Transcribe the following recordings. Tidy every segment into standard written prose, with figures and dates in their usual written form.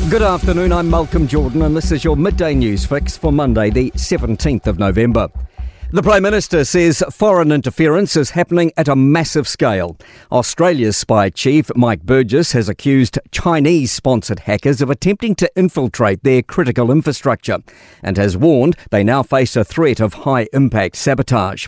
Good afternoon, I'm Malcolm Jordan and this is your midday news fix for Monday the 17th of November. The Prime Minister says foreign interference is happening at a massive scale. Australia's spy chief, Mike Burgess, has accused Chinese-sponsored hackers of attempting to infiltrate their critical infrastructure and has warned they now face a threat of high-impact sabotage.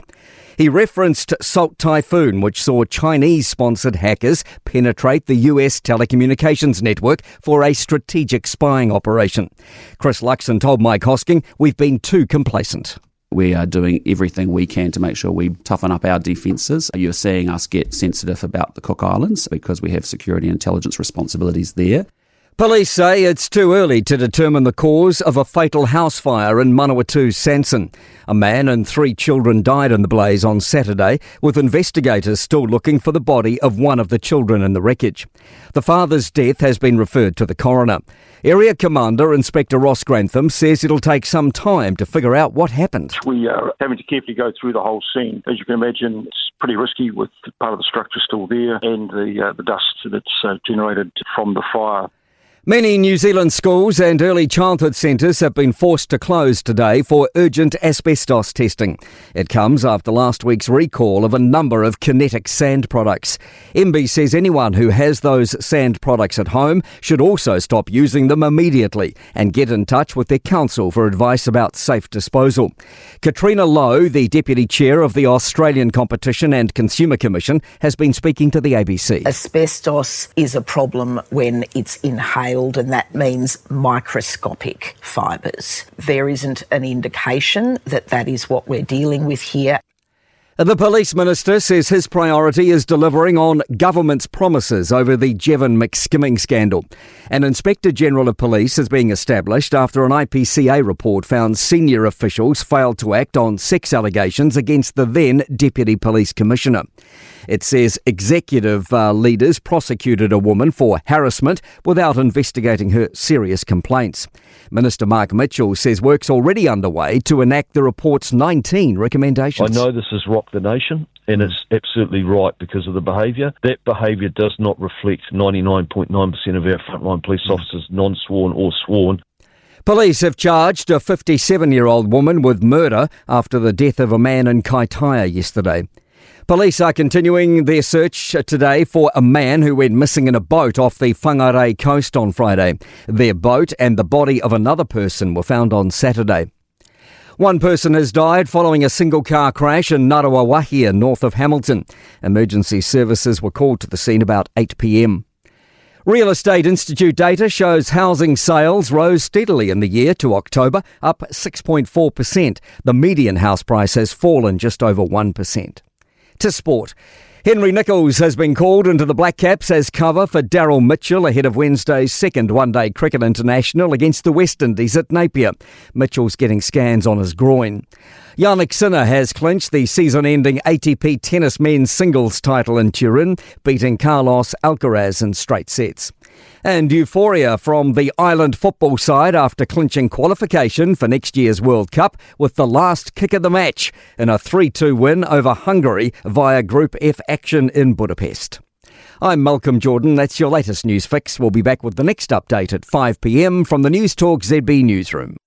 He referenced Salt Typhoon, which saw Chinese-sponsored hackers penetrate the US telecommunications network for a strategic spying operation. Chris Luxon told Mike Hosking, "We've been too complacent." We are doing everything we can to make sure we toughen up our defences. You're seeing us get sensitive about the Cook Islands because we have security and intelligence responsibilities there. Police say it's too early to determine the cause of a fatal house fire in Manawatu, Sanson. A man and 3 children died in the blaze on Saturday, with investigators still looking for the body of one of the children in the wreckage. The father's death has been referred to the coroner. Area Commander Inspector Ross Grantham says it'll take some time to figure out what happened. We are having to carefully go through the whole scene. As you can imagine, it's pretty risky with part of the structure still there and the dust that's generated from the fire. Many New Zealand schools and early childhood centres have been forced to close today for urgent asbestos testing. It comes after last week's recall of a number of kinetic sand products. MB says anyone who has those sand products at home should also stop using them immediately and get in touch with their council for advice about safe disposal. Katrina Lowe, the Deputy Chair of the Australian Competition and Consumer Commission, has been speaking to the ABC. Asbestos is a problem when it's inhaled, and that means microscopic fibres. There isn't an indication that that is what we're dealing with here. The Police Minister says his priority is delivering on government's promises over the Jevon McSkimming scandal. An Inspector General of Police is being established after an IPCA report found senior officials failed to act on sex allegations against the then Deputy Police Commissioner. It says executive leaders prosecuted a woman for harassment without investigating her serious complaints. Minister Mark Mitchell says work's already underway to enact the report's 19 recommendations. I know this has rocked the nation, and it's absolutely right because of the behaviour. That behaviour does not reflect 99.9% of our frontline police officers, non-sworn or sworn. Police have charged a 57-year-old woman with murder after the death of a man in Kaitaia yesterday. Police are continuing their search today for a man who went missing in a boat off the Whangarei coast on Friday. Their boat and the body of another person were found on Saturday. One person has died following a single-car crash in Ngaruawahia, north of Hamilton. Emergency services were called to the scene about 8 p.m. Real Estate Institute data shows housing sales rose steadily in the year to October, up 6.4%. The median house price has fallen just over 1%. To sport. Henry Nicholls has been called into the Black Caps as cover for Daryl Mitchell ahead of Wednesday's second one-day cricket international against the West Indies at Napier. Mitchell's getting scans on his groin. Yannick Sinner has clinched the season-ending ATP tennis men's singles title in Turin, beating Carlos Alcaraz in straight sets. And euphoria from the Island football side after clinching qualification for next year's World Cup with the last kick of the match in a 3-2 win over Hungary via Group F action in Budapest. I'm Malcolm Jordan. That's your latest news fix. We'll be back with the next update at 5 p.m. from the Newstalk ZB newsroom.